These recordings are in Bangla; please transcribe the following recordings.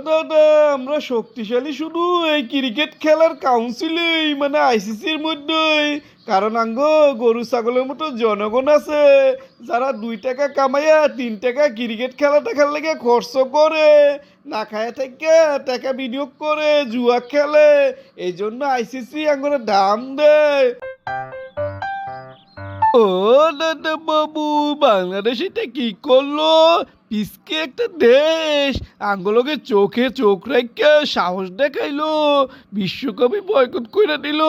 দাদা, আমরা শক্তিশালী শুধু এই ক্রিকেট খেলার কাউন্সিলেই মানে আইসিসির মধ্যেই। কারণ গরু ছাগলের মতো জনগণ আছে যারা 2 টাকা কামাইয়া 3 টাকা ক্রিকেট খেলাটা খেললে গিয়ে খরচ করে, না খায় থেকে টাকা বিনিয়োগ করে জুয়া খেলে। এই জন্য আইসিসি আঙ্গুরে দাম দেয়। ও দাদা বাবু, বাংলাদেশ এটা কি করলো? পিসকে একটা দেশ আঙ্গলকে চোখে চোখ রেখে সাহস দেখাইলো, বিশ্বকাপই বয়কট করে দিল।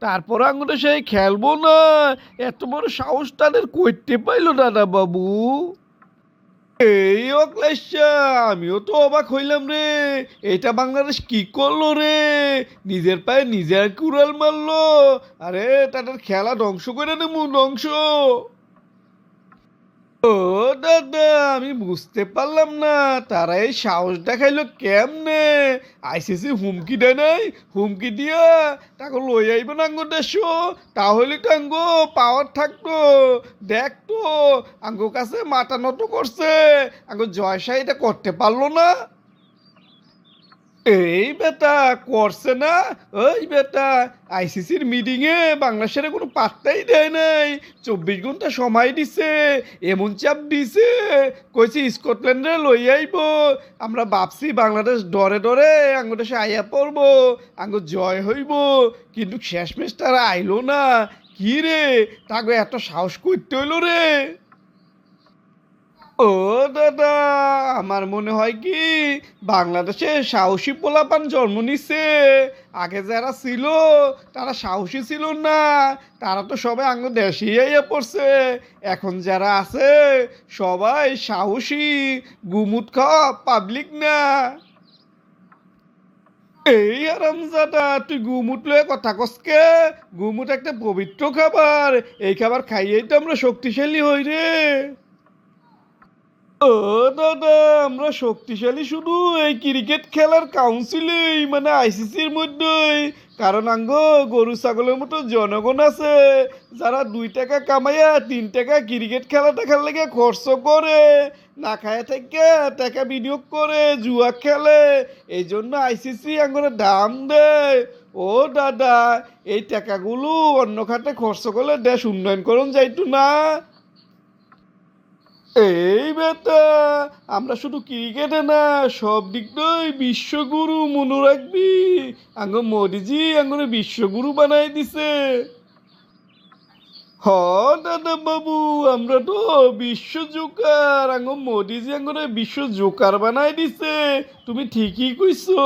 তারপর আঙ্গুলে সেই খেলবো না, এত বড় সাহস তাদের করতে পাইলো দাদা বাবু। এই অক্লেশা, আমিও তো অবাক হইলাম রে। এটা বাংলাদেশ কি করলো রে? নিজের পায়ে নিজের কুড়াল মারলো। আরে তাদের খেলা ধ্বংস করে দেবো, ধ্বংস। ও দাদা, আমি বুঝতে পারলাম না তারা এই সাহস দেখাইলো কেমনে। আইসিসি হুমকি দেয় নাই? হুমকি দিয়া তাকে লই আইবেন আঙ্গ দেশ, তাহলে তো আঙ্গ পাওয়ার থাকতো। দেখতো আঙ্গ কাছে মাথা নত করছে, আঙ্গ জয়শাহী এটা করতে পারলো না। এই বেটা করছে না। ওই বেটা আইসিসির মিটিং এ বাংলাদেশের কোনো পাত্তাই দেয় নাই। 24 ঘন্টা সময় দিছে, এমন চাপ দিছে, কইছি স্কটল্যান্ডে লই আইব। আমরা ভাবছি বাংলাদেশ ডরে ডরে আঙ্গ দেশে আইয়া পড়বো, আঙ্গ জয় হইব। কিন্তু শেষমেশ তারা আইলো না। কি রে, তাকে এত সাহস করতে হইলো রে? ও দাদা, আমার মনে হয় কি বাংলাদেশে সাহসী পোলাপান জন্ম নিচ্ছে। আগে যারা ছিল তারা সাহসী ছিল না, তারা তো সবাই আঙ্গ দেশে আইয়া পড়ছে। এখন যারা আছে সবাই সাহসী, গুমুট খাওয়া পাবলিক না। এই আরামজাদা, তুই গুমুট লয়ে কথা কসকে? গুমুট একটা পবিত্র খাবার, এই খাবার খাইয়েই তো আমরা শক্তিশালী হই রে। ও দাদা, আমরা শক্তিশালী শুধু এই ক্রিকেট খেলার কাউন্সিলেই মানে আইসিসির মধ্যেই। কারণ গরু ছাগলের মতো জনগণ আছে যারা 2 টাকা কামাইয়া 3 টাকা ক্রিকেট খেলাটা খেললে গিয়ে খরচ করে, না খায় থেকে টাকা বিনিয়োগ করে জুয়া খেলে। এই জন্য আইসিসি আঙ্গুরে দাম দেয়। ও দাদা, এই টাকাগুলো অন্য খাতে খরচ করলে দেশ উন্নয়ন করুন যাইতো না। এই বেটা, আমরা শুধু ক্রিকেটে না, সব দিক দিয়ে বিশ্বগুরু মনে রাখবি। মোদিজি বিশ্বগুরু বানাই দিছে। হ দাদা বাবু, আমরা তো বিশ্ব জোকার। মোদিজি বিশ্ব জোকার বানাই দিছে। তুমি ঠিকই কইছো।